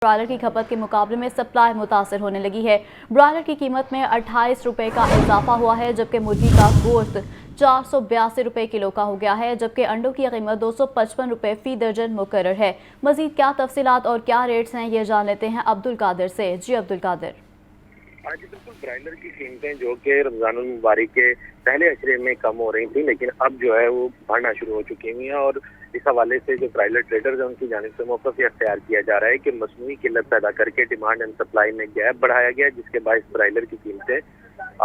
Broiler کی کھپت کے مقابلے میں سپلائی متاثر ہونے لگی ہے۔ برائلر کی قیمت میں 28 روپے کا اضافہ ہوا ہے، جبکہ مرغی کا گوشت 482 روپے کلو کا ہو گیا ہے، جبکہ انڈوں کی قیمت 255 روپے فی درجن مقرر ہے۔ مزید کیا تفصیلات اور کیا ریٹس ہیں، یہ جان لیتے ہیں عبدالقادر سے۔ جی عبدالقادر۔ آج بالکل برائلر کی قیمتیں جو کہ رمضان المبارک کے پہلے اشرے میں کم ہو رہی تھیں، لیکن اب جو ہے وہ بڑھنا شروع ہو چکی ہوئی ہیں، اور اس حوالے سے جو برائلر ٹریڈرز ہیں ان کی جانب سے موقف یہ اختیار کیا جا رہا ہے کہ مصنوعی قلت پیدا کر کے ڈیمانڈ اینڈ سپلائی میں گیپ بڑھایا گیا، جس کے باعث برائلر کی قیمتیں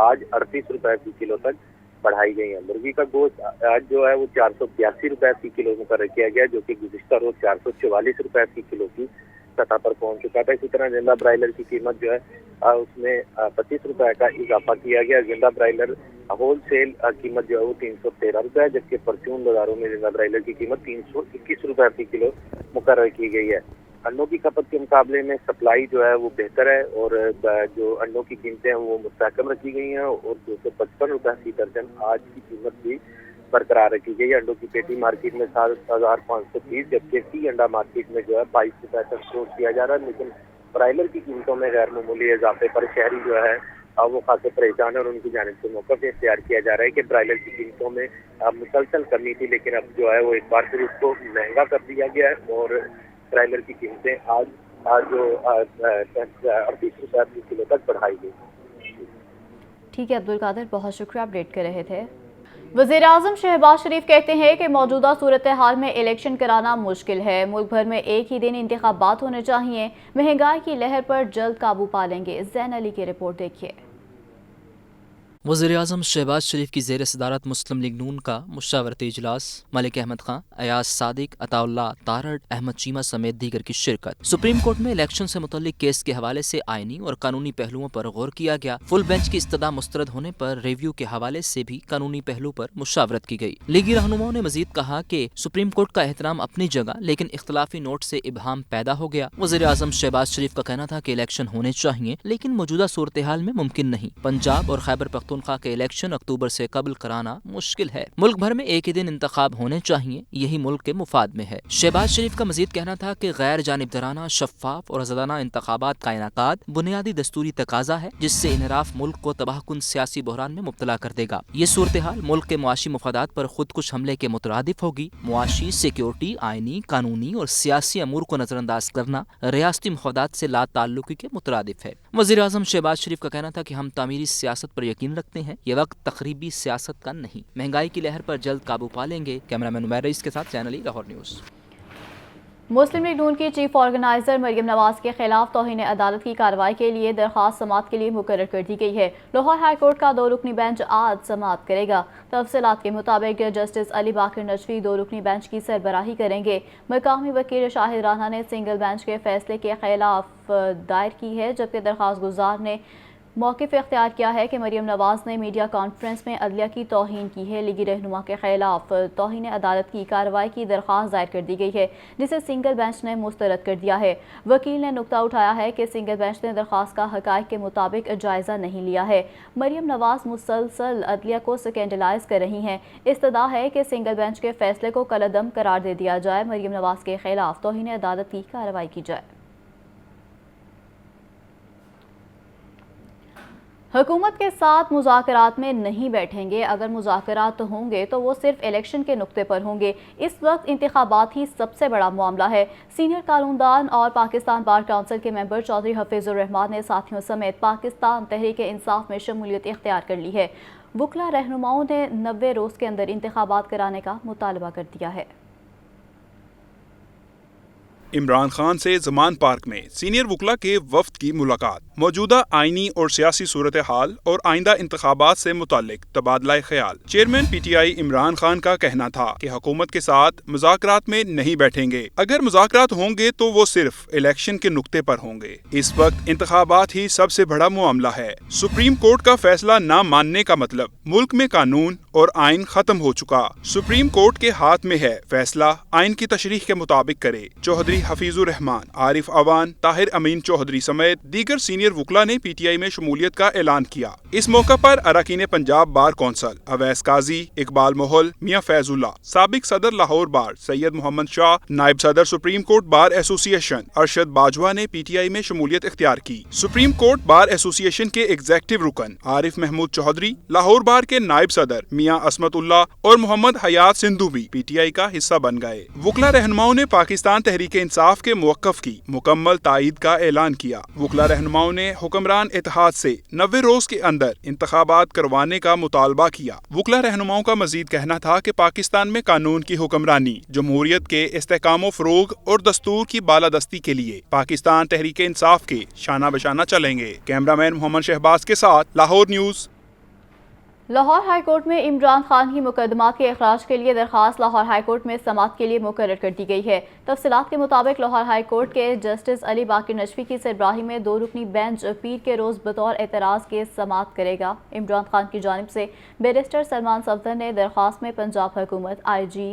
آج 38 روپے فی کلو تک بڑھائی گئی ہیں۔ مرغی کا گوشت آج جو ہے وہ 482 روپے فی کلو مقرر کیا گیا، جو کہ گزشتہ روز 444 روپے فی کلو کی سطح پر پہنچ چکا تھا۔ اسی طرح زندہ برائلر کی قیمت جو ہے اس میں 25 روپے کا اضافہ کیا گیا۔ زندہ برائلر ہول سیل قیمت جو ہے وہ 313 روپے ہے، جبکہ پرچون بازاروں میں زندہ برائلر کی قیمت 321 روپے فی کلو مقرر کی گئی ہے۔ انڈوں کی کھپت کے مقابلے میں سپلائی جو ہے وہ بہتر ہے، اور جو انڈوں کی قیمتیں ہیں وہ مستحکم رکھی گئی ہیں، اور 255 روپے فی درجن آج کی قیمت بھی برقرار رکھی گئی ہے۔ انڈوں کی پیٹی مارکیٹ میں 7530، جبکہ فی انڈا مارکیٹ میں جو ہے 22 روپے تک سوچ کیا جا رہا ہے، لیکن برائلر کی قیمتوں میں غیر معمولی اضافے پر شہری جو ہے وہ خاصے پریشان ہے، اور ان کی جانب سے موقف اختیار کیا جا رہا ہے کہ برائلر کی قیمتوں میں مسلسل کمی تھی، لیکن اب جو ہے وہ ایک بار پھر اس کو مہنگا کر دیا گیا ہے، اور برائلر کی قیمتیں آج جو 38 روپے فی کلو تک بڑھائی گئی۔ ٹھیک ہے عبدالقادر، بہت شکریہ، اپڈیٹ کر رہے تھے۔ وزیراعظم شہباز شریف کہتے ہیں کہ موجودہ صورتحال میں الیکشن کرانا مشکل ہے، ملک بھر میں ایک ہی دن انتخابات ہونے چاہیے، مہنگائی کی لہر پر جلد قابو پا لیں گے۔ زین علی کی رپورٹ دیکھیے۔ وزیراعظم شہباز شریف کی زیر صدارت مسلم لیگ نون کا مشاورتی اجلاس، ملک احمد خان، ایاز صادق، عطا اللہ تارڑ، احمد چیمہ سمیت دیگر کی شرکت۔ سپریم کورٹ میں الیکشن سے متعلق کیس کے حوالے سے آئینی اور قانونی پہلوؤں پر غور کیا گیا۔ فل بینچ کی استدعا مسترد ہونے پر ریویو کے حوالے سے بھی قانونی پہلو پر مشاورت کی گئی۔ لیگی رہنماؤں نے مزید کہا کہ سپریم کورٹ کا احترام اپنی جگہ، لیکن اختلافی نوٹ سے ابہام پیدا ہو گیا۔ وزیراعظم شہباز شریف کا کہنا تھا کہ الیکشن ہونے چاہیے، لیکن موجودہ صورتحال میں ممکن نہیں۔ پنجاب اور خیبر پختونخوا کے الیکشن اکتوبر سے قبل کرانا مشکل ہے۔ ملک بھر میں ایک ہی دن انتخاب ہونے چاہیے، یہی ملک کے مفاد میں ہے۔ شہباز شریف کا مزید کہنا تھا کہ غیر جانبدارانہ، شفاف اور آزادانہ انتخابات کا انعقاد بنیادی دستوری تقاضا ہے، جس سے انحراف ملک کو تباہ کن سیاسی بحران میں مبتلا کر دے گا۔ یہ صورتحال ملک کے معاشی مفادات پر خودکش حملے کے مترادف ہوگی۔ معاشی، سیکیورٹی، آئینی، قانونی اور سیاسی امور کو نظر انداز کرنا ریاستی مفادات سے لا تعلقی کے مترادف ہے۔ وزیراعظم شہباز شریف کا کہنا تھا کہ ہم تعمیری سیاست پر یقین رکھتے ہیں، یہ وقت تخریبی سیاست کا نہیں۔ مہنگائی کی لہر پر جلد قابو پا لیں گے۔ کیمرہ مین عمیر رئیس کے ساتھ زین علی، لاہور نیوز۔ مسلم لیگ نون کی چیف آرگنائزر مریم نواز کے خلاف توہین عدالت کی کارروائی کے لیے درخواست سماعت کے لیے مقرر کر دی گئی ہے۔ لاہور ہائی کورٹ کا 2 رکنی بینچ آج سماعت کرے گا۔ تفصیلات کے مطابق جسٹس علی باقر نجوی 2 رکنی بینچ کی سربراہی کریں گے۔ مقامی وکیل شاہد رانا نے سنگل بینچ کے فیصلے کے خلاف دائر کی ہے، جبکہ درخواست گزار نے موقف اختیار کیا ہے کہ مریم نواز نے میڈیا کانفرنس میں عدلیہ کی توہین کی ہے۔ لیگی رہنما کے خلاف توہین عدالت کی کارروائی کی درخواست دائر کر دی گئی ہے، جسے سنگل بینچ نے مسترد کر دیا ہے۔ وکیل نے نقطہ اٹھایا ہے کہ سنگل بینچ نے درخواست کا حقائق کے مطابق جائزہ نہیں لیا ہے۔ مریم نواز مسلسل عدلیہ کو سکینڈلائز کر رہی ہیں۔ استدعا ہے کہ سنگل بینچ کے فیصلے کو کالعدم قرار دے دیا جائے، مریم نواز کے خلاف توہین عدالت کی کارروائی کی جائے۔ حکومت کے ساتھ مذاکرات میں نہیں بیٹھیں گے۔ اگر مذاکرات ہوں گے تو وہ صرف الیکشن کے نقطے پر ہوں گے۔ اس وقت انتخابات ہی سب سے بڑا معاملہ ہے۔ سینئر قانون دان اور پاکستان بار کونسل کے ممبر چودھری حفیظ الرحمان نے ساتھیوں سمیت پاکستان تحریک انصاف میں شمولیت اختیار کر لی ہے۔ وکلا رہنماؤں نے 90 روز کے اندر انتخابات کرانے کا مطالبہ کر دیا ہے۔ عمران خان سے زمان پارک میں سینئر وکلا کے وفد کی ملاقات، موجودہ آئینی اور سیاسی صورتحال اور آئندہ انتخابات سے متعلق تبادلہ خیال۔ Chairman P T I Imran Khan کا کہنا تھا کہ حکومت کے ساتھ مذاکرات میں نہیں بیٹھیں گے۔ اگر مذاکرات ہوں گے تو وہ صرف الیکشن کے نقطے پر ہوں گے۔ اس وقت انتخابات ہی سب سے بڑا معاملہ ہے۔ سپریم کورٹ کا فیصلہ نہ ماننے کا مطلب ملک میں قانون اور آئین ختم ہو چکا۔ سپریم کورٹ کے ہاتھ میں ہے فیصلہ آئین کی تشریح کے مطابق کرے۔ چودھری हफीजुर रहमान, आरिफ अवान, ताहिर अमीन चौधरी समेत दीगर सीनियर वुकला ने PTI में शमूलियत का ऐलान किया। इस मौका पर अरकान पंजाब बार कौंसल अवैस काजी, इकबाल मोहल, मियां फैजुल्ला, साबिक सदर लाहौर बार सैयद मोहम्मद शाह, नायब सदर supreme court bar association Arshad Bajwa ने PTI में शमूलियत इख्तियार की। सुप्रीम कोर्ट बार एसोसिएशन के एग्जेक्टिव रुकन आरिफ महमूद चौधरी, लाहौर बार के नायब सदर मियां असमतुल्ला और मोहम्मद हयात सिंधु भी PTI का हिस्सा बन गए। वुकला रहनुमाओं ने पाकिस्तान तहरीक इंसाफ के मुवक्कफ की मुकम्मल तायीद का ऐलान किया। वुकला रहनुमाओं ने हुक्मरान इत्तेहाद से 90 रोज के अंदर इंतखाबात करवाने का मुतालबा किया। वुकला रहनुमाओं का मजीद कहना था कि पाकिस्तान में कानून की हुक्मरानी, जमहूरियत के इस्तेहकाम फरोग और दस्तूर की बालादस्ती के लिए पाकिस्तान तहरीक इंसाफ के शाना बशाना चलेंगे। कैमरामैन मोहम्मद शहबाज के साथ Lahore news. Lahore high court में इमरान खान की मुकदमात के अखराज के लिए दरख्वास्त लाहौर हाई कोर्ट में समाअत के लिए मुकर्रर कर दी गई है। तफसीलात के मुताबिक लाहौर हाई कोर्ट के जस्टिस अली बाकिर नजफी की सरबराही में 2 रुकनी बेंच पीर के रोज़ बतौर एतराज़ के समाअत करेगा। इमरान खान की जानिब से बैरिस्टर सलमान सफदर ने दरख्वास्त में पंजाब हुकूमत, IG,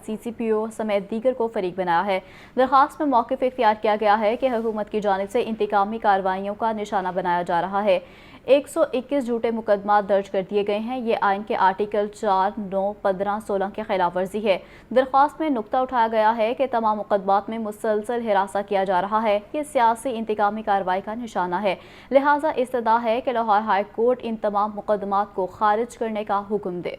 CCPO समेत दीगर को फरीक बनाया है। दरख्वास्त में मौक़िफ़ इख्तियार किया गया है कि हुकूमत की जानिब से इंतकामी कार्रवाइयों का निशाना बनाया जा रहा है। 121 झूठे मुकदमात दर्ज कर दिए गए हैं। ये आइन के आर्टिकल 4, 9, 15, 16 की खिलाफ वर्जी है। दरख्वास्त में नुक्ता उठाया गया है कि तमाम मुकदमात में मुसलसल हिरासा किया जा रहा है। ये सियासी इंतकामी कार्रवाई का निशाना है, लिहाजा इस्तदा है कि लाहौर हाई कोर्ट इन तमाम मुकदमात को खारिज करने का हुक्म दे।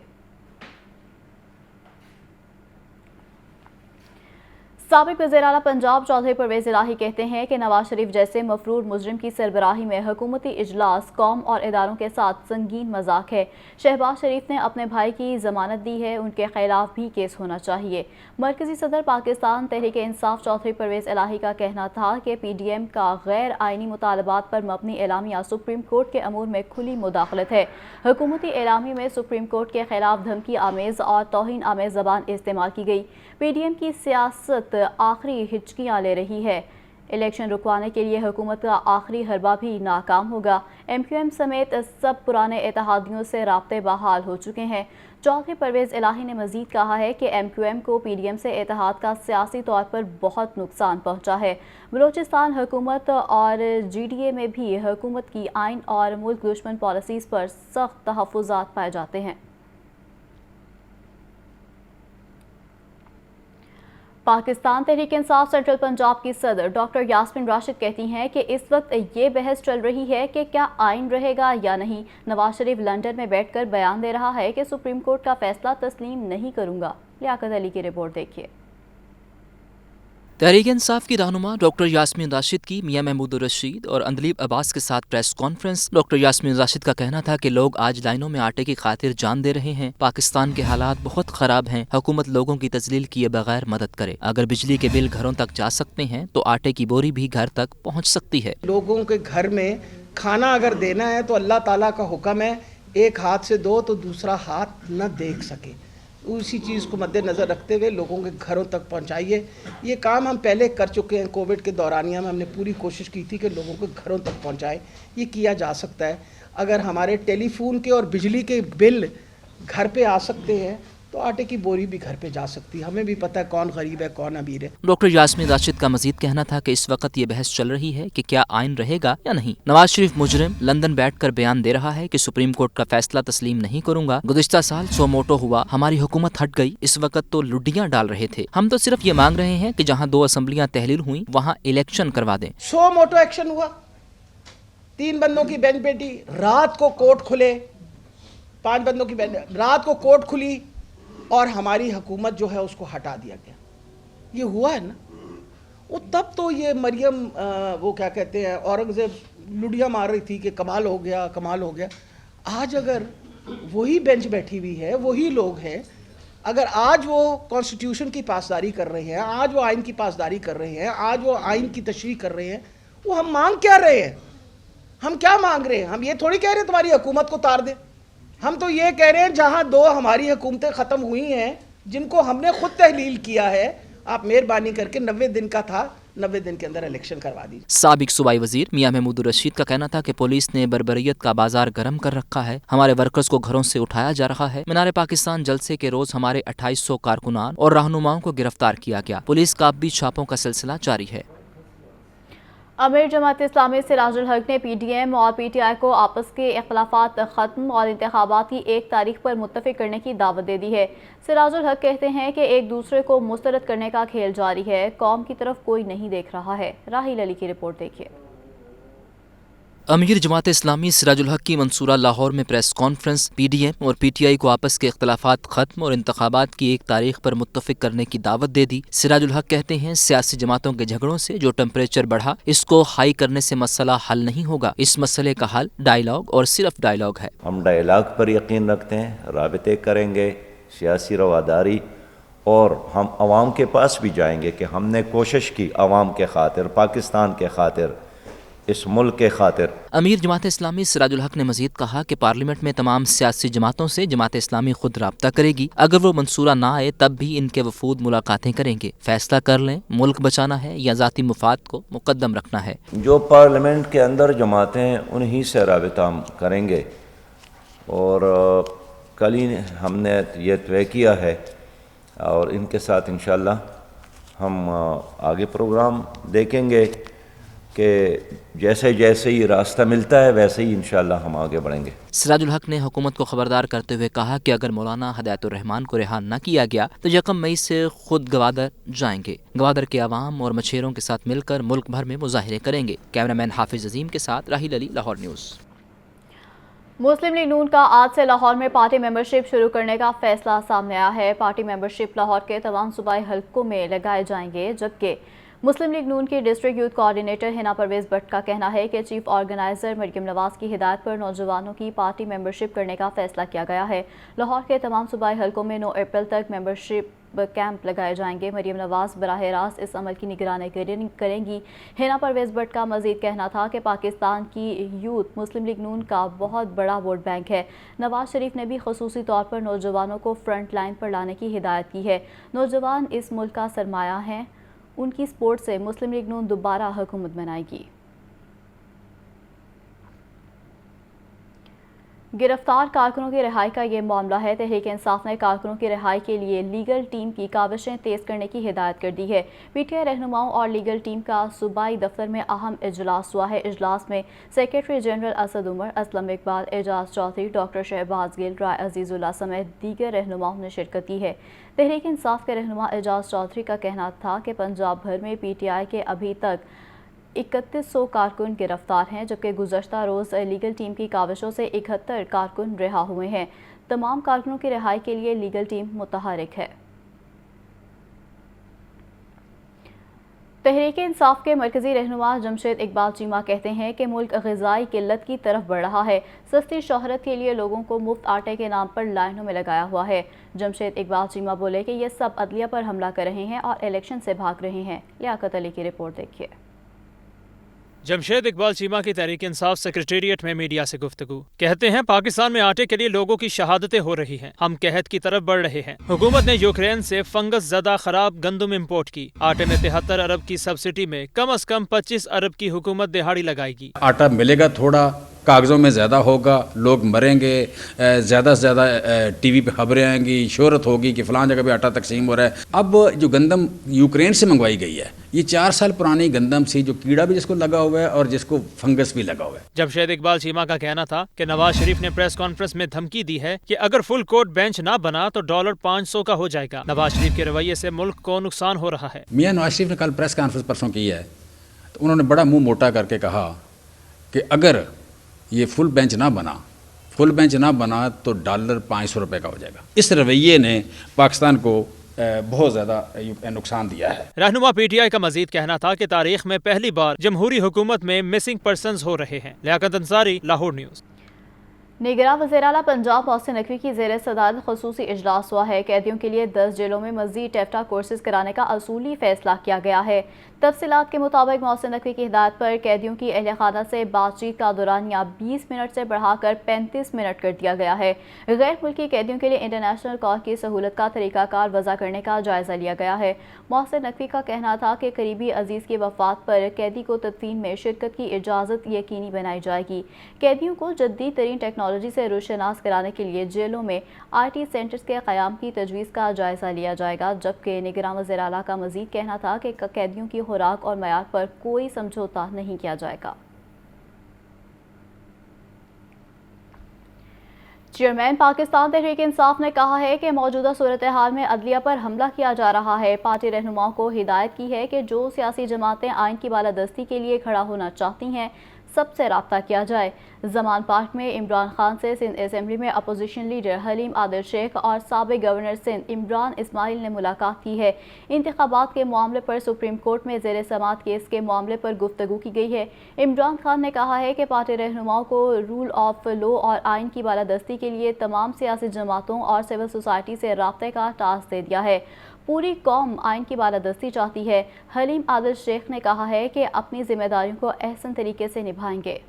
साबिक वज़ीर-ए-आला पंजाब चौधरी परवेज़ इलाही कहते हैं कि नवाज शरीफ जैसे मफरूर मुजरिम की सरबराही में हुकूमती इजलास कौम और इदारों के साथ संगीन मजाक है। शहबाज शरीफ ने अपने भाई की जमानत दी है, उनके खिलाफ भी केस होना चाहिए। मरकजी सदर पाकिस्तान तहरीक इंसाफ चौधरी परवेज़ इलाही का कहना था कि PDM का गैर आइनी मुतालबात पर मबनी एलामिया सुप्रीम कोर्ट के अमूर में खुली मुदाखलत है। हुकूमती एलामिया में सुप्रीम कोर्ट के खिलाफ धमकी आमेज़ और तौहीन आमेज़ ज़बान इस्तेमाल की गई। PDM की सियासत आखिरी हिचकियाँ ले रही है। इलेक्शन रुकवाने के लिए हुकूमत का आखिरी हरबा भी नाकाम होगा। MQM समेत सब पुराने इत्तेहादियों से राब्ते बहाल हो चुके हैं। चौधरी परवेज़ इलाही ने मजीद कहा है कि MQM को PDM से इत्तेहाद का सियासी तौर पर बहुत नुकसान पहुंचा है। बलूचिस्तान हुकूमत और GDA में भी हुकूमत की आइन और मुल्क दुश्मन पॉलिसीज़ पर सख्त तहफ़्फ़ुज़ात पाए जाते हैं। पाकिस्तान तहरीक इंसाफ सेंट्रल पंजाब की सदर डॉक्टर यास्मीन राशिद कहती हैं कि इस वक्त ये बहस चल रही है कि क्या आइन रहेगा या नहीं। नवाज शरीफ लंदन में बैठकर बयान दे रहा है कि सुप्रीम कोर्ट का फैसला तस्लीम नहीं करूंगा। लियाकत अली की रिपोर्ट देखिए। तहरीक इंसाफ की रहनुमा डॉक्टर यास्मीन राशिद की मियां महमूद रशीद और अंदलीब अब्बास के साथ press conference. Doctor Yasmin Rashid का कहना था कि लोग आज लाइनों में आटे की खातिर जान दे रहे हैं। पाकिस्तान के हालात बहुत खराब हैं। हुकूमत लोगों की तजलील किए बगैर मदद करे। अगर बिजली के बिल घरों तक जा सकते हैं तो आटे की बोरी भी घर तक पहुँच सकती है। लोगों के घर में खाना अगर देना है तो अल्लाह ताला का हुक्म है, एक हाथ से दो तो दूसरा हाथ न देख सके। उसी चीज़ को मद्देनज़र रखते हुए लोगों के घरों तक पहुंचाइए। ये काम हम पहले कर चुके हैं। कोविड के दौरानिया में हमने पूरी कोशिश की थी कि लोगों के घरों तक पहुंचाएं। ये किया जा सकता है। अगर हमारे टेलीफोन के और बिजली के बिल घर पे आ सकते हैं तो आटे की बोरी भी घर पे जा सकती है। हमें भी पता है कौन गरीब है कौन अमीर है। डॉक्टर यास्मीन राशिद का मजीद कहना था कि इस वक्त ये बहस चल रही है कि क्या आइन रहेगा या नहीं। नवाज शरीफ मुजरिम लंदन बैठकर बयान दे रहा है कि सुप्रीम कोर्ट का फैसला तस्लीम नहीं करूंगा। गुज़िश्ता साल सो मोटो हुआ, हमारी हुकूमत हट गई, इस वक्त तो लुड्डियां डाल रहे थे। हम तो सिर्फ ये मांग रहे हैं कि जहाँ 2 असम्बलियाँ तहलील हुई वहाँ इलेक्शन करवा दें। सो मोटो एक्शन हुआ, 3 बंदों की बेंच बैठी, रात को कोर्ट खुले, 5 बंदों की बेंच, रात को कोर्ट खुली और हमारी हुकूमत जो है उसको हटा दिया गया। ये हुआ है ना। वो तब तो ये मरियम वो क्या कहते हैं औरंगज़ेब लुड़िया मार रही थी कि कमाल हो गया कमाल हो गया। आज अगर वही बेंच बैठी हुई है, वही लोग हैं, अगर आज वो कॉन्स्टिट्यूशन की पासदारी कर रहे हैं, आज वो आइन की पासदारी कर रहे हैं, आज वो आइन की तशरीह कर रहे हैं, वो हम मांग क्या रहे हैं? हम क्या मांग रहे हैं? हम ये थोड़ी कह रहे हैं तुम्हारी हुकूमत को उतार दें। हम तो ये कह रहे हैं जहाँ 2 हमारी हुकूमतें ख़त्म हुई हैं, जिनको हमने खुद तहलील किया है, आप मेहरबानी करके 90 दिन का था 90 दिन के अंदर इलेक्शन करवा दी। साबिक सूबाई वजीर मियां महमूद रशीद का कहना था कि पुलिस ने बर्बरियत का बाजार गर्म कर रखा है, हमारे वर्कर्स को घरों से उठाया जा रहा है। मीनार पाकिस्तान जलसे के रोज हमारे 2800 कारकुनान और रहनुमाओं को गिरफ्तार किया गया। पुलिस का अब भी छापों का सिलसिला जारी है। अमीर जमात इस्लामी सिराजुल हक ने PDM और PTI को आपस के इख्लाफात ख़त्म और इंतखाबात की 1 तारीख पर मुत्तफ़िक करने की दावत दे दी है। सिराजुल हक कहते हैं कि एक दूसरे को मुस्तरद करने का खेल जारी है, कौम की तरफ कोई नहीं देख रहा है। राहिल अली की रिपोर्ट देखिए। अमीर जमात इस्लामी सिराजुल हक की मंसूरा लाहौर में प्रेस कॉन्फ्रेंस PDM और PTI को आपस के इख्तलाफात ख़त्म और इंतखाबात की 1 तारीख पर मुत्तफ़िक करने की दावत दे दी। सिराजुल हक कहते हैं सियासी जमातों के झगड़ों से जो टेम्परेचर बढ़ा, इसको हाई करने से मसला हल नहीं होगा। इस मसले का हल डायलॉग और सिर्फ डायलॉग है। हम डायलॉग पर यकीन रखते हैं, राबते करेंगे, सियासी रवादारी, और हम आवाम के पास भी जाएंगे कि हमने कोशिश की आवाम के खातिर, पाकिस्तान के खातिर, इस मुल्क के खातिर। अमीर जमात इस्लामी सिराजुल हक ने मजीद कहा कि पार्लियामेंट में तमाम सियासी जमातों से जमात इस्लामी खुद राब्ता करेगी। अगर वो मंसूरा ना आए तब भी इनके वफूद मुलाकातें करेंगे। फैसला कर लें मुल्क बचाना है या ज़ाती मुफाद को मुकद्दम रखना है। जो पार्लियामेंट के अंदर जमातें उन्हीं से राबता हम करेंगे, और कल ही हमने ये तय किया है और इनके साथ इंशाअल्लाह हम आगे प्रोग्राम देखेंगे कि जैसे जैसे ही रास्ता मिलता है वैसे ही इंशाअल्लाह हम आगे बढ़ेंगे। सिराजुल हक ने हुकूमत को खबरदार करते हुए कहा कि अगर मौलाना हदायतुर रहमान को रिहा न किया गया तो 1 मई से खुद गवादर जाएंगे। गवादर के अवाम और मछेरों के साथ मिलकर मुल्क भर में मुजाहिरे करेंगे। कैमरामैन हाफिज अजीम के साथ राहिल अली, लाहौर न्यूज़। मुस्लिम लीग नून का आज से लाहौर में पार्टी मेंबरशिप शुरू करने का फैसला सामने आया है। पार्टी मेंबरशिप लाहौर के तमाम सूबाई हलकों में लगाए जाएंगे, जबकि मुस्लिम लीग नून की district youth coordinator Hina Parvez Bhatt का कहना है कि चीफ ऑर्गेनाइजर मरियम नवाज की हिदायत पर नौजवानों की पार्टी मेंबरशिप करने का फैसला किया गया है। लाहौर के तमाम सूबाई हलकों में 9 अप्रैल तक मेंबरशिप कैंप लगाए जाएंगे। मरियम नवाज बराह रास्त इस अमल की निगरानी करेंगी। हिना परवेज भट्ट का मजीद कहना था कि पाकिस्तान की यूथ मुस्लिम लीग नून का बहुत बड़ा वोट बैंक है। नवाज शरीफ ने भी खसूसी तौर पर नौजवानों को फ्रंट लाइन पर लाने की हिदायत की है। नौजवान इस मुल्क का सरमाया हैं, उनकी सपोर्ट से मुस्लिम लीग नून दोबारा हुकूमत बनाएगी। गिरफ्तार कारकुनों की रिहाई का ये मामला है। तहरीक इंसाफ ने कारकुनों की रिहाई के लिए लीगल टीम की काविशें तेज़ करने की हिदायत कर दी है। PTI रहनुमाओं और लीगल टीम का सूबाई दफ्तर में अहम इजलास हुआ है। इजलास में secretary general Asad Umar, Aslam Iqbal, Ejaz Chaudhry, doctor Shahbaz Gill, Rai Azizullah समेत दीगर रहनुमाओं ने शिरकत की है। तहरीक इंसाफ के रहनुमा एजाज चौधरी का कहना था कि पंजाब भर में PTI के अभी तक 3100 कारकुन गिरफ्तार हैं, जबकि गुज़श्ता रोज़ लीगल टीम की काविशों से 71 कारकुन रिहा हुए हैं। तमाम कारकुनों की रिहाई के लिए लीगल टीम मुतहरिक है। तहरीक इंसाफ के मरकजी रहनुमा जमशेद इकबाल चीमा कहते हैं कि मुल्क ग़िज़ाई किल्लत की तरफ बढ़ रहा है। सस्ती शोहरत के लिए लोगों को मुफ्त आटे के नाम पर लाइनों में लगाया हुआ है। जमशेद इकबाल चीमा बोले कि ये सब अदलिया पर हमला कर रहे हैं और इलेक्शन से भाग रहे हैं। लियाकत अली की रिपोर्ट देखिए। जमशेद इकबाल चीमा की तहरीक इंसाफ सेक्रेटेरिएट में मीडिया से गुफ्तगू। कहते हैं पाकिस्तान में आटे के लिए लोगों की शहादतें हो रही हैं, हम कहत की तरफ बढ़ रहे हैं। हुकूमत ने यूक्रेन से फंगस ज़दा खराब गंदम इम्पोर्ट की। आटे में 73 अरब की सब्सिडी में कम से कम 25 अरब की हुकूमत दिहाड़ी लगाएगी। आटा मिलेगा थोड़ा, कागज़ों में ज़्यादा होगा, लोग मरेंगे, ज़्यादा से ज़्यादा TV पे खबरें आएंगी, शोहरत होगी कि फ़लाँ जगह पे आटा तकसीम हो रहा है। अब जो गंदम यूक्रेन से मंगवाई गई है, ये 4 साल पुरानी गंदम सी, जो कीड़ा भी जिसको लगा हुआ है और जिसको फंगस भी लगा हुआ है। जमशेद इकबाल चीमा का कहना था कि नवाज शरीफ ने प्रेस कॉन्फ्रेंस में धमकी दी है कि अगर फुल कोर्ट बेंच ना बना तो डॉलर 500 का हो जाएगा। नवाज शरीफ के रवैये से मुल्क को नुकसान हो रहा है। मियां नवाज शरीफ ने कल प्रेस कॉन्फ्रेंस परसों की है, तो उन्होंने बड़ा मुँह मोटा करके कहा कि अगर ये फुल बेंच ना बना तो डॉलर 500 रुपये का हो जाएगा। इस रवैये ने पाकिस्तान को बहुत ज़्यादा नुकसान दिया है। रहनुमा PTI का मजीद कहना था कि तारीख में पहली बार जमहूरी हुकूमत में मिसिंग पर्सन्स हो रहे हैं। लियाकत अंसारी, लाहौर न्यूज़। निगरान वज़ीर-ए-आला पंजाब मोहसिन नकवी की ज़ेर सदारत ख़ुसूसी इजलास हुआ है। कैदियों के लिए 10 जेलों में मज़ीद टेफ्टा कोर्सेज कराने का असूली फ़ैसला किया गया है। तफसीलात के मुताबिक मोहसिन नकवी की हिदायत पर कैदियों की अहल खाना से बातचीत का दौरानिया 20 मिनट से बढ़ाकर 35 मिनट कर दिया गया है। गैर मुल्की कैदियों के लिए इंटरनेशनल कॉल की सहूलत का तरीक़ाकार वज़ा करने का जायज़ा लिया गया है। मोहसिन नकवी का कहना था कि करीबी अजीज़ की वफ़ात पर कैदी को तदफीन में शिरकत की इजाज़त यकीनी बनाई जाएगी। कैदियों को जदीद तरीन टेक्नोलॉजी से रोशनास कराने के लिए जेलों में IT सेंटर्स के क़याम की तजवीज़ का जायज़ा लिया जाएगा। जबकि निगरान वज़ीर-ए-आला का मज़ीद कहना था कि कैदियों की खुराक और मयार पर कोई समझौता नहीं किया जाएगा। चेयरमैन पाकिस्तान तहरीक इंसाफ ने कहा है कि मौजूदा सूरत हाल में अदलिया पर हमला किया जा रहा है। पार्टी रहनुमाओं को हिदायत की है कि जो सियासी जमातें आइन की बालादस्ती के लिए खड़ा होना चाहती हैं, सबसे राब्ता किया जाए। ज़मान पार्क में इमरान खान से सिंध असम्बली में अपोजिशन लीडर हलीम आदिल शेख और साबिक गवर्नर सिंध इमरान इस्माइल ने मुलाकात की है। इंतखाबात के मामले पर सुप्रीम कोर्ट में ज़ेर समाअत केस के मामले पर गुफ्तगू की गई है। इमरान खान ने कहा है कि पार्टी रहनुमाओं को रूल ऑफ लॉ और आइन की बालादस्ती के लिए तमाम सियासी जमातों और सिविल सोसाइटी से राब्ते का टास्क दे दिया है। पूरी कौम आइन की बालादस्ती चाहती है। हलीम आदिल शेख ने कहा है कि अपनी जिम्मेदारियों को अहसन तरीके से निभाएंगे।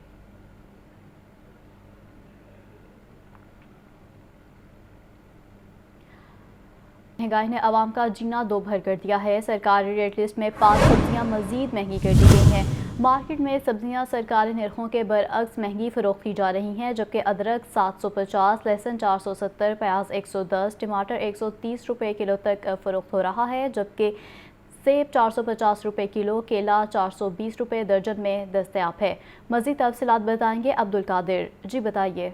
महंगाई ने आवाम का जीना दो भर कर दिया है। सरकारी रेट लिस्ट में 5 सब्जियां मजीद महंगी कर दी गई हैं। मार्केट में सब्जियां सरकारी निर्खों के बरअक्स महंगी फरोख्त की जा रही हैं, जबकि अदरक 750, लहसुन 470, प्याज 110, टमाटर 130 रुपये किलो तक फरोख्त हो रहा है, जबकि सेब 450 रुपये किलो, केला 420 रुपये दर्जन में दस्तयाब है। मज़ीद तफसीलात बताएंगे अब्दुल कादिर। जी बताइए।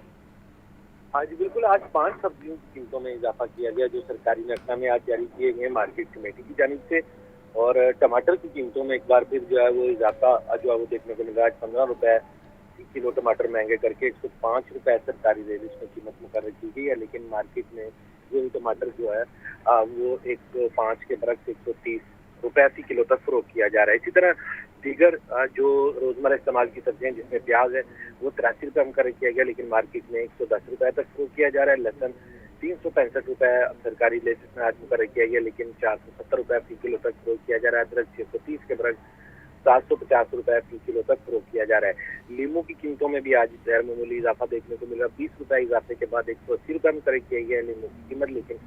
हाँ जी बिल्कुल, आज 5 सब्जियों की कीमतों में इजाफा किया गया, जो सरकारी नकशामे आज जारी किए गए मार्केट कमेटी की जानिब से। और टमाटर की कीमतों में एक बार फिर जो है वो इजाफा जो है वो देखने को मिला। 15 रुपये किलो टमाटर महंगे करके 105 रुपये सरकारी रेट लिस्ट में कीमत मुकर्रर की गई है, लेकिन मार्केट में जो टमाटर जो है वो 105 के बरक्स 130 रुपये फी किलो तक फरोख्त किया जा रहा है। इसी तरह दीगर जो रोजमर्रा इस्तेमाल की सब्जियां जिसमें प्याज है वो 83 रुपये मुकर्रर किया गया, लेकिन मार्केट में 110 रुपये तक फरोख्त किया जा रहा है। लहसुन 365 रुपये सरकारी लिस्ट में आज मुकर्रर किया गया, लेकिन 470 रुपये फी किलो तक फरोख्त किया जा रहा है। अदरक 630 के बरक्स 750 रुपये फी किलो तक फरोख्त किया जा रहा है। लीमू की कीमतों में भी आज गैर मामूली इजाफा देखने को मिला। 20 रुपये इजाफे के बाद 180 रुपये मुकर्रर किया गया लीमू की कीमत, लेकिन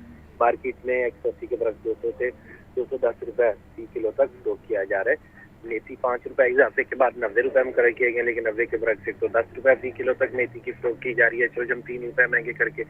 मार्केट में 180 के बरक्स 200 से 210 रुपये फी किलो तक फरोख्त किया जा रहा है। मेथी 5 रुपये इजाफे के बाद 90 रुपये मुकर्रर किए गए, लेकिन 90 के बरक्स 110 रुपये फी किलो तक मेथी की फरोख्त की जा रही है। शलजम 3 रुपये महंगे करके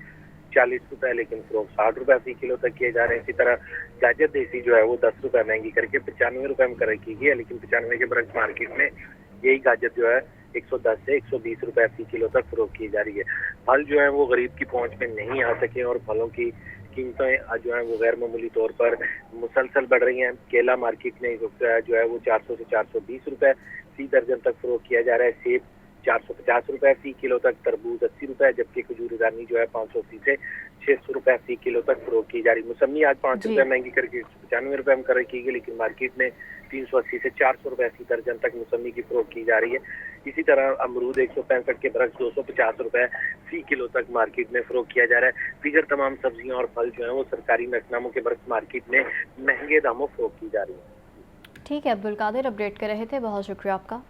40 रुपये, लेकिन फरोख्त 60 रुपये फी किलो तक किए जा रहे हैं। इसी तरह गाजर देसी जो है वो 10 रुपये महंगी करके 95 रुपये मुकर्रर की गई है, लेकिन 95 के बरक्स मार्केट में यही गाजर जो है 110 से 120 रुपये फी किलो तक फरोख्त की जा रही है। फल जो है वो गरीब की पहुंच में नहीं आ सके और फलों की कीमतें जो है वो गैर मामूली तौर पर मुसलसल बढ़ रही हैं। केला मार्केट में जो है वो 400 से 420 रुपये फी दर्जन तक फरोख्त किया जा रहा है। सेब 450 रुपये फी किलो तक, तरबूज 80 रुपये, जबकि खजूर ईरानी जो है 580 से 600 रुपये फी किलो तक फरोख्त की जा रही है। मौसमी आज 5 रुपये महंगी करके 195 रुपये मुकर्रर की गई, लेकिन मार्केट में 380 से 400 रुपये फी दर्जन तक मौसमी की फरोख्त की जा रही है। इसी तरह अमरूद 165 के बरक्स 250 रुपये फी किलो तक मार्केट में फरोख्त किया जा रहा है। दीगर तमाम सब्जियां और फल जो है वो सरकारी नकनामों के बरक्स मार्केट में महंगे दामों फरोख्त की जा रही है। ठीक है अब्दुल कादिर, अपडेट कर रहे थे, बहुत शुक्रिया आपका।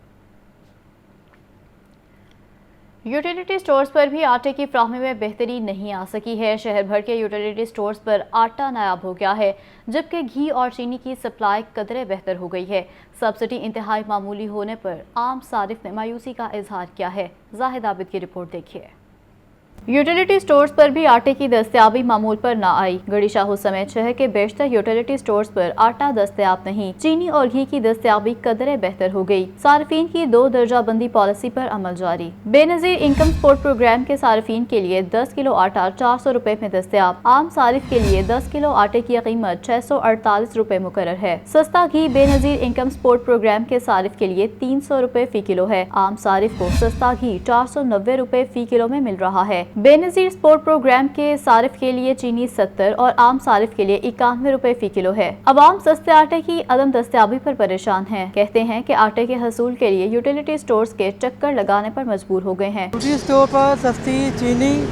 यूटिलिटी स्टोर्स पर भी आटे की फ्राहमी में बेहतरी नहीं आ सकी है। शहर भर के यूटिलिटी स्टोर्स पर आटा नायाब हो गया है, जबकि घी और चीनी की सप्लाई कदरे बेहतर हो गई है। सब्सिडी इंतहाई मामूली होने पर आम सारिफ ने मायूसी का इजहार किया है। जाहिद आबिद की रिपोर्ट देखिए। यूटिलिटी स्टोर्स पर भी आटे की दस्तयाबी मामूल पर ना आई। गढ़ी शाहू समेत शहर के बेशतर यूटिलिटी स्टोर्स पर आटा दस्तयाब नहीं। चीनी और घी की दस्तयाबी कदरे बेहतर हो गई। सार्फिन की 2 दर्जा बंदी पॉलिसी पर अमल जारी। बेनजीर इनकम सपोर्ट प्रोग्राम के सार्फिन के लिए 10 किलो आटा 400 रुपए में दस्तयाब। आम सारिफ के लिए 10 किलो आटे की कीमत 648 रुपए मुकर्रर है। सस्ता घी बेनजीर इनकम सपोर्ट प्रोग्राम के सारिफ के लिए 300 रुपए फी किलो है। आम सारिफ को सस्ता घी 490 रुपए फी किलो में मिल रहा है। बेनज़ीर स्पोर्ट प्रोग्राम के सारिफ के लिए चीनी 70 और आम सारिफ के लिए 91 रुपए फी किलो है। अवाम सस्ते आटे की अदम दस्तयाबी पर परेशान हैं। कहते हैं कि आटे के हसूल के लिए यूटिलिटी स्टोर्स के चक्कर लगाने पर मजबूर हो गए हैं। यूटिलिटी स्टोर पर सस्ती चीनी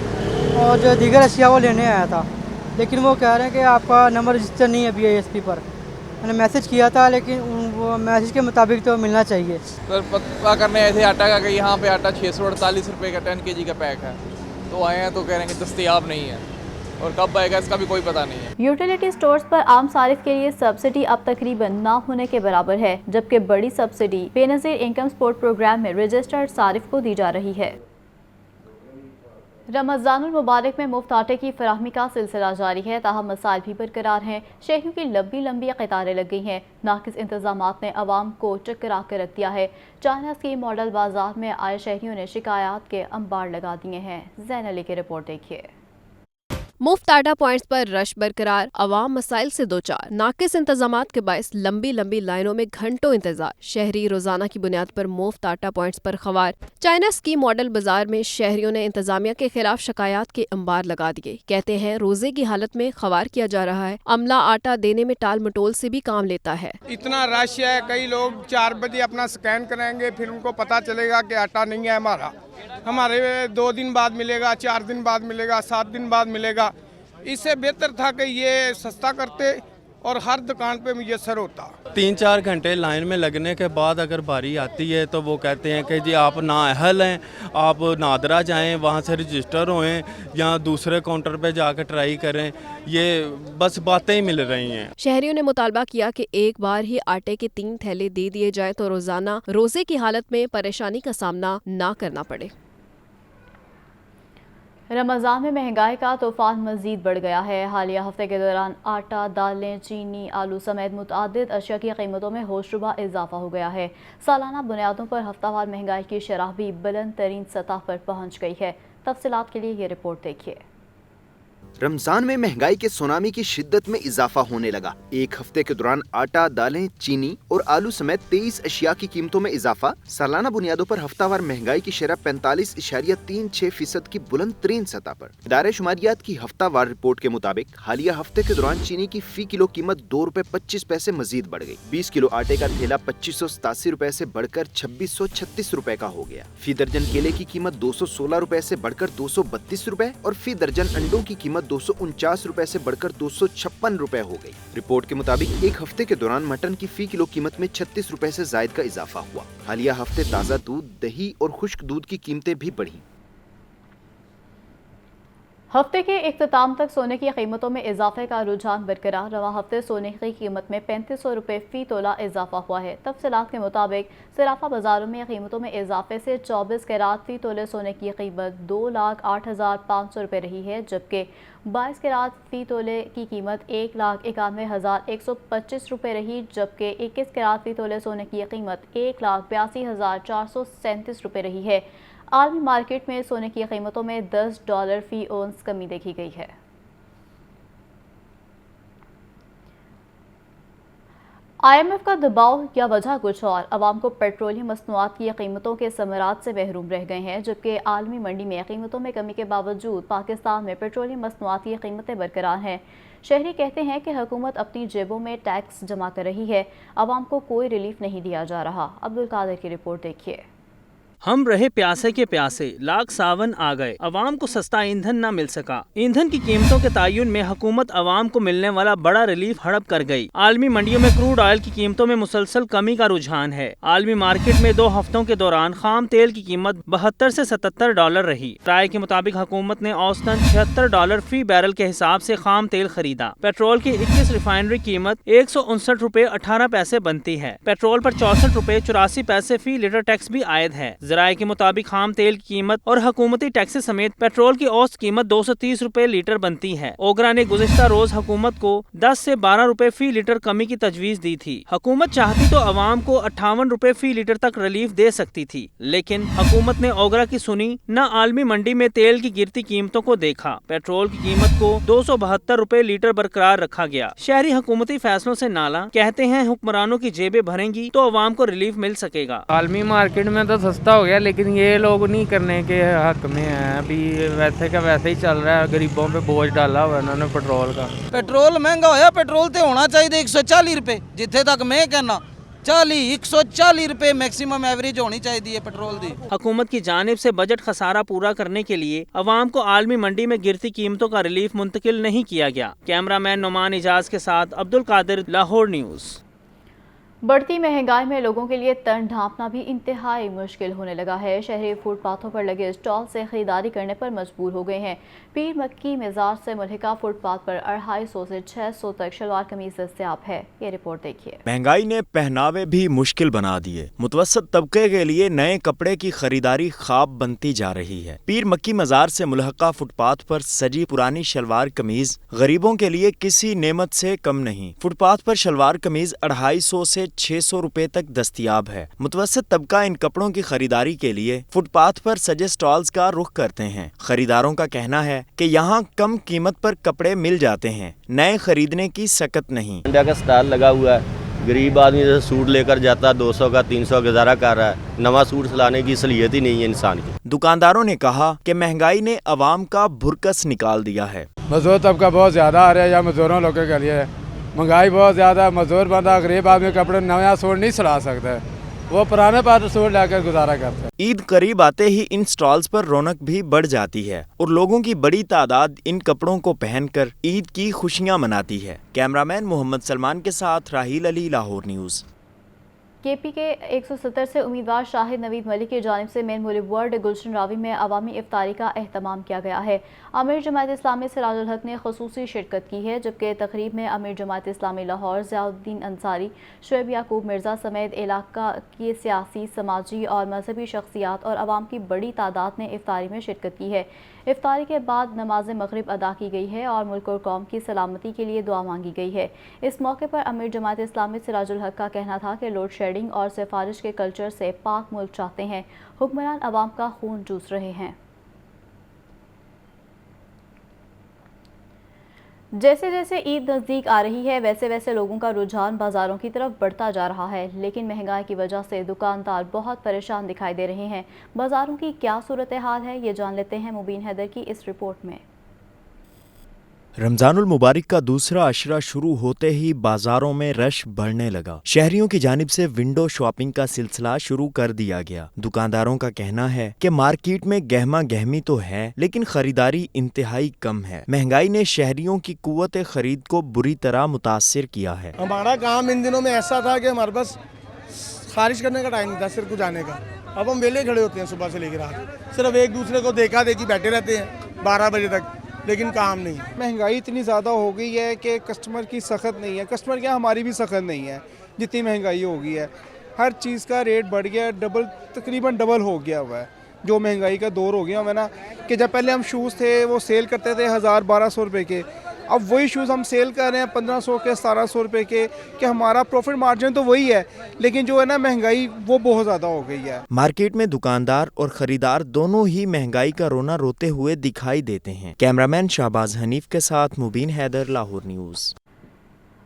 और जो दीगर अशिया वो लेने आया था, लेकिन वो कह रहे हैं कि आपका नंबर रजिस्टर नहीं है अभी ASP पर। मैंने मैसेज किया था, लेकिन वो मैसेज के मुताबिक तो मिलना चाहिए। सर पता करने आए थे आटा का कि यहाँ पे आटा 648 रुपये का 10 kg का पैक है, तो आए हैं तो कह रहे हैं कि दस्तयाब नहीं है और कब आएगा इसका भी कोई पता नहीं है। यूटिलिटी स्टोर्स पर आम सारिफ के लिए सब्सिडी अब तकरीबन ना होने के बराबर है, जबकि बड़ी subsidy Benazir income support programme में रजिस्टर्ड सारिफ को दी जा रही है। रमज़ानुल मुबारक में मुफ्त आटे की फराहमी का सिलसिला जारी है, ताहम मसाइल भी बरकरार हैं। शहरियों की लंबी लंबी कतारें लग गई हैं। नाकिस इंतजामात ने अवाम को चकरा कर रख दिया है। चाइना स्कीम मॉडल बाजार में आए शहरियों ने शिकायत के अंबार लगा दिए हैं। ज़ैन अली की रिपोर्ट देखिए। मुफ्त आटा पॉइंट्स पर रश बरकरार, अवाम मसाइल से दो चार। नाकिस इंतजामात के बायस लंबी लंबी लाइनों में घंटों इंतजार। शहरी रोजाना की बुनियाद पर मुफ्त आटा पॉइंट्स पर खवार। चाइना स्कीम मॉडल बाजार में शहरियों ने इंतजामिया के खिलाफ शिकायत के अंबार लगा दिए। कहते हैं रोजे की हालत में खवार किया जा रहा है। अमला आटा देने में टाल मटोल से भी काम लेता है। इतना रश है, कई लोग 4 बजे अपना स्कैन कराएंगे, फिर उनको पता चलेगा कि आटा नहीं है हमारे 2 दिन बाद मिलेगा, 4 दिन बाद मिलेगा, 7 दिन बाद मिलेगा। इससे बेहतर था कि ये सस्ता करते और हर दुकान पे मुयस्सर होता। 3-4 घंटे लाइन में लगने के बाद अगर बारी आती है तो वो कहते हैं कि जी आप नाअहल हैं, आप नादरा जाएं, वहाँ से रजिस्टर होएं या दूसरे काउंटर पे जाकर ट्राई करें। ये बस बातें ही मिल रही हैं। शहरियों ने मुतालबा किया कि एक बार ही आटे के 3 थैले दे दिए जाएं तो रोजाना रोजे की हालत में परेशानी का सामना ना करना पड़े। रमज़ान में महंगाई का तूफान मज़ीद बढ़ गया है। हालिया हफ्ते के दौरान आटा, दालें, चीनी, आलू समेत मुतअद्दिद अशिया की कीमतों में होशरुबा इजाफा हो गया है। सालाना बुनियादों पर हफ्तावार महंगाई की शरह भी बुलंद तरीन सतह पर पहुँच गई है। तफसीलात के लिए ये रिपोर्ट देखिए। रमजान में महंगाई के सुनामी की शिद्दत में इजाफा होने लगा। एक हफ्ते के दौरान आटा, दालें, चीनी और आलू समेत 23 अशिया की कीमतों में इजाफा। सालाना बुनियादों पर हफ्तावार महंगाई की शरह 45.36% की बुलंद तरीन सतह पर। इदारे शुमारियात की हफ्तावार रिपोर्ट के मुताबिक हालिया हफ्ते के दौरान चीनी की फी किलो कीमत 2 रुपए 25 पैसे मजीद बढ़ गई। 20 किलो आटे का थैला 2587 रुपए से बढ़कर 2636 रुपए का हो गया। फी दर्जन केले की कीमत 216 रुपए से बढ़कर 232 रुपए और फी दर्जन अंडों की कीमत 249 रुपए से बढ़कर 256 रुपए हो गई। रिपोर्ट के मुताबिक एक हफ्ते के दौरान मटन की फी किलो कीमत में 36 रुपए से जायद का इजाफा हुआ। हालिया हफ्ते ताज़ा दूध, दही और खुश्क दूध की कीमतें भी बढ़ी। हफ्ते के इख्तिताम तक सोने की कीमतों में इजाफे का रुझान बरकरार। रवा हफ्ते सोने की कीमत में 3500 रुपये फी तोला इजाफा हुआ है। तफसीलात के मुताबिक सराफा बाजारों में कीमतों में इजाफे से 24 कैरात फी तोले सोने की कीमत 2,08,500 रुपये रही है, जबकि 22 कैरात फी तोले की कीमत 1,91,125 रुपये रही, जबकि 21 कैरात फी तोले सोने की कीमत 1,82,437 रुपये रही है। आलमी मार्केट में सोने की कीमतों में $10 फी औंस कमी देखी गई है। IMF का दबाव या वजह कुछ और। अवाम को पेट्रोलियम मसनूआत की कीमतों के समरात से महरूम रह गए हैं, जबकि आलमी मंडी में कीमतों में कमी के बावजूद पाकिस्तान में पेट्रोलियम मसनूआत की कीमतें बरकरार हैं। शहरी कहते हैं कि हुकूमत अपनी जेबों में टैक्स जमा कर रही है, अवाम को कोई रिलीफ नहीं दिया जा रहा। अब्दुल कादिर की रिपोर्ट देखिए। हम रहे प्यासे के प्यासे, लाख सावन आ गए, अवाम को सस्ता ईंधन न मिल सका। ईंधन की कीमतों के तयन में हुकूमत अवाम को मिलने वाला बड़ा रिलीफ हड़प कर गई। आलमी मंडियों में क्रूड ऑयल की कीमतों में मुसलसल कमी का रुझान है। आलमी मार्केट में 2 हफ्तों के दौरान खाम तेल की कीमत 72 से $77 रही। राय के मुताबिक हुकूमत ने औसतन $76 फी बैरल के हिसाब से खाम तेल खरीदा। पेट्रोल की 21 रिफाइनरी कीमत 159 रुपए 18 पैसे बनती है। पेट्रोल पर 64 रुपए 84 पैसे फी लीटर टैक्स भी आयद है। ज़राए के मुताबिक खाम तेल की कीमत और हुकूमती टैक्सेस समेत पेट्रोल की औसत कीमत 230 रुपए लीटर बनती है। ओगरा ने गुज़िश्ता रोज हुकूमत को 10 से 12 रुपए फी लीटर कमी की तजवीज़ दी थी। हुकूमत चाहती तो अवाम को 58 रुपए फी लीटर तक रिलीफ दे सकती थी, लेकिन हुकूमत ने ओगरा की सुनी न। आलमी मंडी में तेल की गिरती कीमतों को देखा। पेट्रोल की कीमत को 272 रुपए लीटर बरकरार रखा गया। शहरी हुकूमती फैसलों से नाला, कहते हैं हुक्मरानों की जेबें भरेंगी तो अवाम को रिलीफ मिल सकेगा। आलमी मार्केट में तो सस्ता ہو گیا, لیکن یہ لوگ نہیں کرنے کے حق میں ہیں. ابھی ویسے کا ویسے ہی چل رہا ہے, غریبوں پہ بوجھ ڈالا ہوا انہوں نے پیٹرول کا. پیٹرول مہنگا ہویا, پیٹرول تے ہونا چاہیے 140 روپے, جتھے تک میں کہنا 140 روپے میکسیمم ایوریج ہونی چاہیے پیٹرول دی. حکومت کی جانب سے بجٹ خسارہ پورا کرنے کے لیے عوام کو عالمی منڈی میں گرتی قیمتوں کا ریلیف منتقل نہیں کیا گیا. کیمرہ مین نعمان اجاز کے ساتھ عبد القادر, لاہور نیوز. بڑھتی مہنگائی میں لوگوں کے لیے تن ڈھانپنا بھی انتہائی مشکل ہونے لگا ہے. شہری فوٹ پاتھوں پر لگے اسٹال سے خریداری کرنے پر مجبور ہو گئے ہیں. پیر مکی مزار سے ملحقہ فوٹ پاتھ پر 250 سے 600 تک شلوار قمیض دستیاب ہے. یہ رپورٹ دیکھیے. مہنگائی نے پہناوے بھی مشکل بنا دیے. متوسط طبقے کے لیے نئے کپڑے کی خریداری خواب بنتی جا رہی ہے. پیر مکی مزار سے ملحقہ فٹ پاتھ پر سجی پرانی شلوار قمیض غریبوں کے لیے کسی نعمت سے کم نہیں. فٹ پاتھ پر شلوار قمیض 250 سے 600 روپے تک دستیاب ہے. متوسط طبقہ ان کپڑوں کی خریداری کے لیے فٹ پاتھ پر سجے سٹالز کا رخ کرتے ہیں. خریداروں کا کہنا ہے کہ یہاں کم قیمت پر کپڑے مل جاتے ہیں, نئے خریدنے کی سکت نہیں. انڈیا کا سٹال لگا ہوا ہے, غریب آدمی جیسے سوٹ لے کر جاتا ہے 200 کا 300 گزارا کر رہا ہے, نواں سوٹ سلانے کی صلاحیت ہی نہیں ہے انسان کی. دکانداروں نے کہا کہ مہنگائی نے عوام کا بھرکس نکال دیا ہے. مزدور طبقہ بہت زیادہ آ رہا ہے, یا مزدوروں لوگوں کے لیے مہنگائی بہت زیادہ. مزدور بندہ غریب آدمی کپڑے نیا سوٹ نہیں سلا سکتا, وہ پرانے پاتر سوٹ لے کر گزارا کرتا ہے. عید قریب آتے ہی ان سٹالز پر رونق بھی بڑھ جاتی ہے اور لوگوں کی بڑی تعداد ان کپڑوں کو پہن کر عید کی خوشیاں مناتی ہے. کیمرہ مین محمد سلمان کے ساتھ راہیل علی, لاہور نیوز. کے پی کے 170 سے امیدوار شاہد نوید ملک کی جانب سے مین بولی ورڈ گلشن راوی میں عوامی افطاری کا اہتمام کیا گیا ہے. امیر جماعت اسلامی سراج الحق نے خصوصی شرکت کی ہے, جبکہ تقریب میں امیر جماعت اسلامی لاہور ضیاء الدین انصاری, شعیب یعقوب مرزا سمیت علاقہ کی سیاسی, سماجی اور مذہبی شخصیات اور عوام کی بڑی تعداد نے افطاری میں شرکت کی ہے. افطاری کے بعد نماز مغرب ادا کی گئی ہے اور ملک اور قوم کی سلامتی کے لیے دعا مانگی گئی ہے. اس موقع پر امیر جماعت اسلامی سراج الحق کا کہنا تھا کہ لوڈ شیڈنگ اور سفارش کے کلچر سے پاک ملک چاہتے ہیں. حکمران عوام کا خون چوس رہے ہیں. جیسے جیسے عید نزدیک آ رہی ہے ویسے ویسے لوگوں کا رجحان بازاروں کی طرف بڑھتا جا رہا ہے, لیکن مہنگائی کی وجہ سے دکاندار بہت پریشان دکھائی دے رہے ہیں. بازاروں کی کیا صورتحال ہے, یہ جان لیتے ہیں مبین حیدر کی اس رپورٹ میں. رمضان المبارک کا دوسرا عشرہ شروع ہوتے ہی بازاروں میں رش بڑھنے لگا. شہریوں کی جانب سے ونڈو شاپنگ کا سلسلہ شروع کر دیا گیا. دکانداروں کا کہنا ہے کہ مارکیٹ میں گہما گہمی تو ہے, لیکن خریداری انتہائی کم ہے. مہنگائی نے شہریوں کی قوت خرید کو بری طرح متاثر کیا ہے. ہمارا کام ان دنوں میں ایسا تھا کہ ہمارے پاس خارج کرنے کا ٹائم نہیں تھا, صرف کو جانے کا. اب ہم ویلے کھڑے ہوتے ہیں صبح سے لے کے رات, صرف ایک دوسرے کو دیکھا دیکھی بیٹھے رہتے ہیں 12 بجے تک, لیکن کام نہیں. مہنگائی اتنی زیادہ ہو گئی ہے کہ کسٹمر کی سخت نہیں ہے. کسٹمر کیا, ہماری بھی سخت نہیں ہے. جتنی مہنگائی ہو گئی ہے, ہر چیز کا ریٹ بڑھ گیا ہے, تقریباً ڈبل ہو گیا ہوا ہے. جو مہنگائی کا دور ہو گیا ہوا ہے نا, کہ جب پہلے ہم شوز تھے وہ سیل کرتے تھے 1000-1200 روپے کے, اب وہی شوز ہم سیل کر رہے ہیں 1500 کے 1700 روپے کے, کہ ہمارا پروفٹ مارجن تو وہی ہے, لیکن جو ہے نا مہنگائی وہ بہت زیادہ ہو گئی ہے. مارکیٹ میں دکاندار اور خریدار دونوں ہی مہنگائی کا رونا روتے ہوئے دکھائی دیتے ہیں. کیمرہ مین شہباز حنیف کے ساتھ مبین حیدر, لاہور نیوز.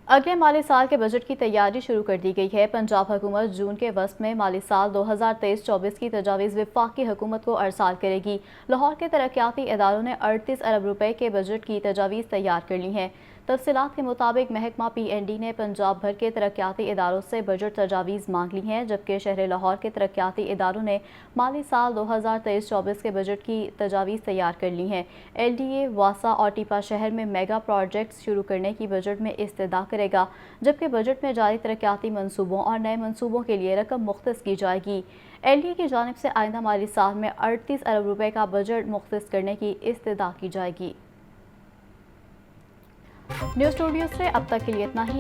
اگلے مالی سال کے بجٹ کی تیاری شروع کر دی گئی ہے. پنجاب حکومت جون کے وسط میں مالی سال 2023-24 کی تجاویز وفاقی حکومت کو ارسال کرے گی. لاہور کے ترقیاتی اداروں نے 38 ارب روپے کے بجٹ کی تجاویز تیار کر لی ہیں. تفصیلات کے مطابق محکمہ پی این ڈی نے پنجاب بھر کے ترقیاتی اداروں سے بجٹ تجاویز مانگ لی ہیں, جبکہ شہر لاہور کے ترقیاتی اداروں نے مالی سال 2023-24 کے بجٹ کی تجاویز تیار کر لی ہیں. ایل ڈی اے واسا اور ٹیپا شہر میں میگا پروجیکٹس شروع کرنے کی بجٹ میں استدعا کرے گا, جبکہ بجٹ میں جاری ترقیاتی منصوبوں اور نئے منصوبوں کے لیے رقم مختص کی جائے گی. ایل ڈی اے کی جانب سے آئندہ مالی سال میں 38 ارب روپے کا بجٹ مختص کرنے کی استدعا کی جائے گی. نیوز اسٹوڈیو سے اب تک کے لیے اتنا ہی.